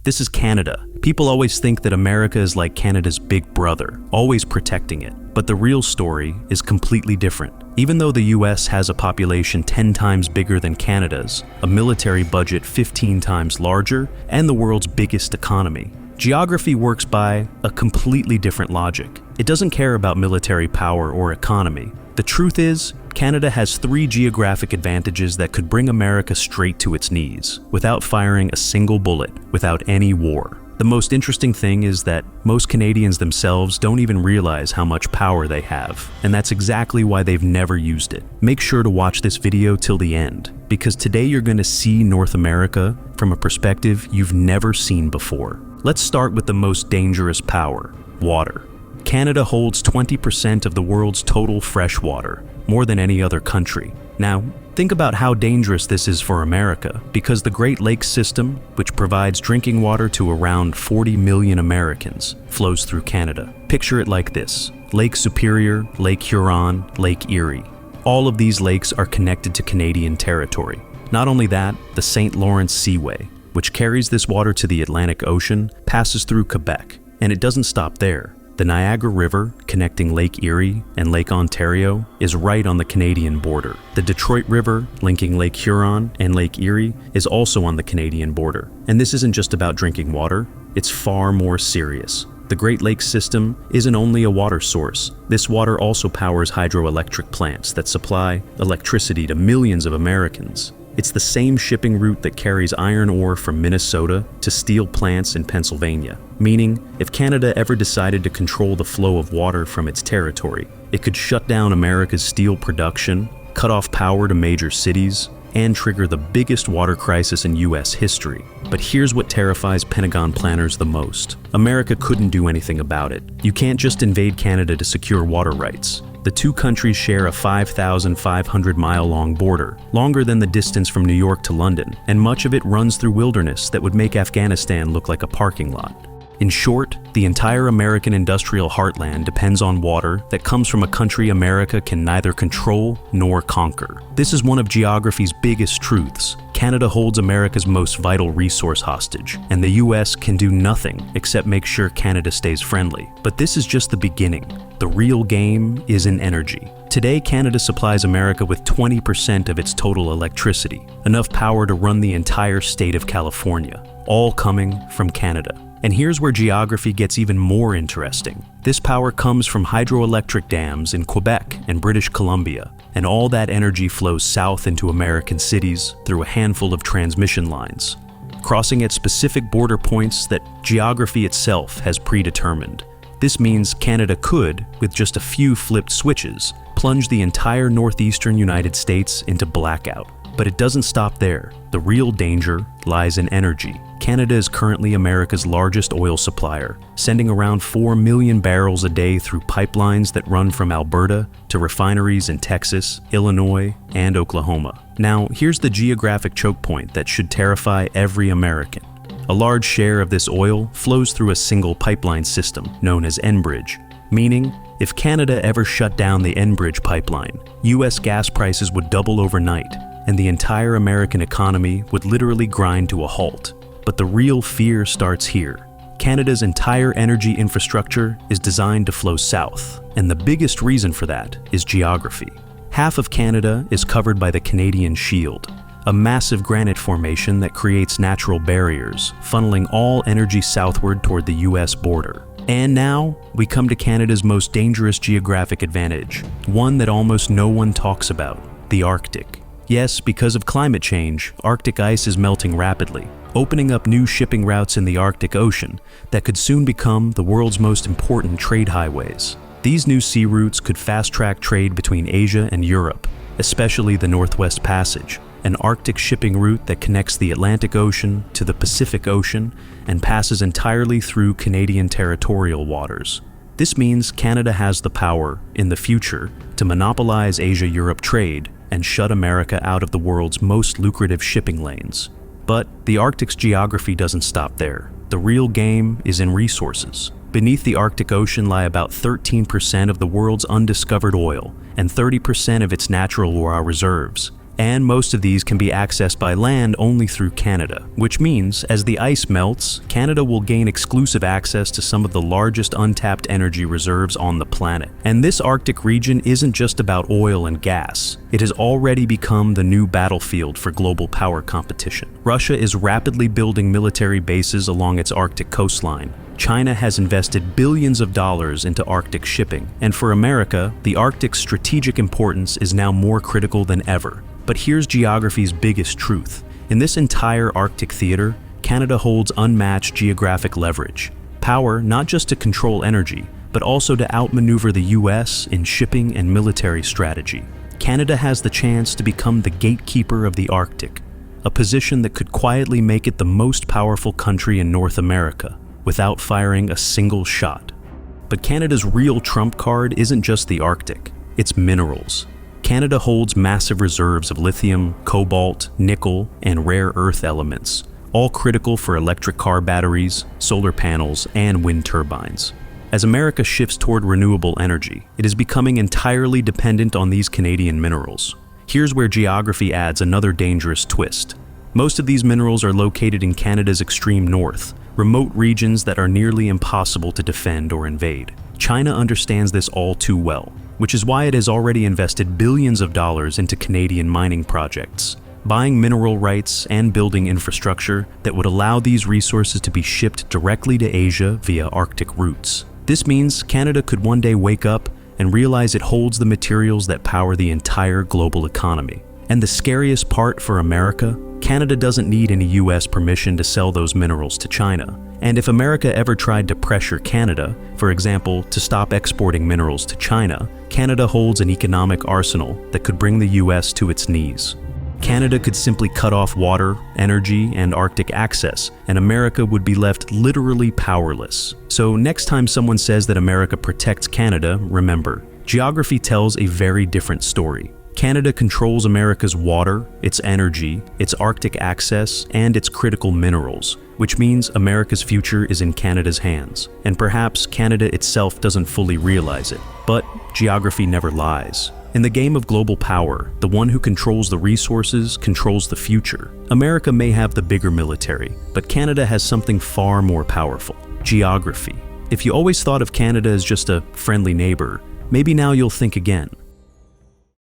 This is Canada. People always think that America is like Canada's big brother, always protecting it. But the real story is completely different. Even though the US has a population 10 times bigger than Canada's, a military budget 15 times larger, and the world's biggest economy, geography works by a completely different logic. It doesn't care about military power or economy. The truth is, Canada has 3 geographic advantages that could bring America straight to its knees, without firing a single bullet, without any war. The most interesting thing is that most Canadians themselves don't even realize how much power they have, and that's exactly why they've never used it. Make sure to watch this video till the end, because today you're going to see North America from a perspective you've never seen before. Let's start with the most dangerous power, water. Canada holds 20% of the world's total fresh water, more than any other country. Now, think about how dangerous this is for America, because the Great Lakes system, which provides drinking water to around 40 million Americans, flows through Canada. Picture it like this: Lake Superior, Lake Huron, Lake Erie. All of these lakes are connected to Canadian territory. Not only that, the St. Lawrence Seaway, which carries this water to the Atlantic Ocean, passes through Quebec. And it doesn't stop there. The Niagara River, connecting Lake Erie and Lake Ontario, is right on the Canadian border. The Detroit River, linking Lake Huron and Lake Erie, is also on the Canadian border. And this isn't just about drinking water, it's far more serious. The Great Lakes system isn't only a water source. This water also powers hydroelectric plants that supply electricity to millions of Americans. It's the same shipping route that carries iron ore from Minnesota to steel plants in Pennsylvania. Meaning, if Canada ever decided to control the flow of water from its territory, it could shut down America's steel production, cut off power to major cities, and trigger the biggest water crisis in US history. But here's what terrifies Pentagon planners the most. America couldn't do anything about it. You can't just invade Canada to secure water rights. The two countries share a 5,500-mile-long border, longer than the distance from New York to London, and much of it runs through wilderness that would make Afghanistan look like a parking lot. In short, the entire American industrial heartland depends on water that comes from a country America can neither control nor conquer. This is one of geography's biggest truths. Canada holds America's most vital resource hostage, and the US can do nothing except make sure Canada stays friendly. But this is just the beginning. The real game is in energy. Today, Canada supplies America with 20% of its total electricity, enough power to run the entire state of California, all coming from Canada. And here's where geography gets even more interesting. This power comes from hydroelectric dams in Quebec and British Columbia, and all that energy flows south into American cities through a handful of transmission lines, crossing at specific border points that geography itself has predetermined. This means Canada could, with just a few flipped switches, plunge the entire northeastern United States into blackout. But it doesn't stop there. The real danger lies in energy. Canada is currently America's largest oil supplier, sending around 4 million barrels a day through pipelines that run from Alberta to refineries in Texas, Illinois, and Oklahoma. Now, here's the geographic choke point that should terrify every American. A large share of this oil flows through a single pipeline system known as Enbridge, meaning if Canada ever shut down the Enbridge pipeline, US gas prices would double overnight, and the entire American economy would literally grind to a halt. But the real fear starts here. Canada's entire energy infrastructure is designed to flow south, and the biggest reason for that is geography. Half of Canada is covered by the Canadian Shield, a massive granite formation that creates natural barriers, funneling all energy southward toward the US border. And now, we come to Canada's most dangerous geographic advantage, one that almost no one talks about: the Arctic. Yes, because of climate change, Arctic ice is melting rapidly, opening up new shipping routes in the Arctic Ocean that could soon become the world's most important trade highways. These new sea routes could fast-track trade between Asia and Europe, especially the Northwest Passage, an Arctic shipping route that connects the Atlantic Ocean to the Pacific Ocean and passes entirely through Canadian territorial waters. This means Canada has the power, in the future, to monopolize Asia-Europe trade and shut America out of the world's most lucrative shipping lanes. But the Arctic's geography doesn't stop there. The real game is in resources. Beneath the Arctic Ocean lie about 13% of the world's undiscovered oil and 30% of its natural raw reserves. And most of these can be accessed by land only through Canada, which means as the ice melts, Canada will gain exclusive access to some of the largest untapped energy reserves on the planet. And this Arctic region isn't just about oil and gas. It has already become the new battlefield for global power competition. Russia is rapidly building military bases along its Arctic coastline. China has invested billions of dollars into Arctic shipping, and for America, the Arctic's strategic importance is now more critical than ever. But here's geography's biggest truth. In this entire Arctic theater, Canada holds unmatched geographic leverage. Power not just to control energy, but also to outmaneuver the US in shipping and military strategy. Canada has the chance to become the gatekeeper of the Arctic, a position that could quietly make it the most powerful country in North America, without firing a single shot. But Canada's real trump card isn't just the Arctic, it's minerals. Canada holds massive reserves of lithium, cobalt, nickel, and rare earth elements, all critical for electric car batteries, solar panels, and wind turbines. As America shifts toward renewable energy, it is becoming entirely dependent on these Canadian minerals. Here's where geography adds another dangerous twist. Most of these minerals are located in Canada's extreme north, remote regions that are nearly impossible to defend or invade. China understands this all too well, which is why it has already invested billions of dollars into Canadian mining projects, buying mineral rights and building infrastructure that would allow these resources to be shipped directly to Asia via Arctic routes. This means Canada could one day wake up and realize it holds the materials that power the entire global economy. And the scariest part for America, Canada doesn't need any US permission to sell those minerals to China. And if America ever tried to pressure Canada, for example, to stop exporting minerals to China, Canada holds an economic arsenal that could bring the US to its knees. Canada could simply cut off water, energy, and Arctic access, and America would be left literally powerless. So next time someone says that America protects Canada, remember, geography tells a very different story. Canada controls America's water, its energy, its Arctic access, and its critical minerals, which means America's future is in Canada's hands. And perhaps Canada itself doesn't fully realize it, but geography never lies. In the game of global power, the one who controls the resources controls the future. America may have the bigger military, but Canada has something far more powerful: geography. If you always thought of Canada as just a friendly neighbor, maybe now you'll think again.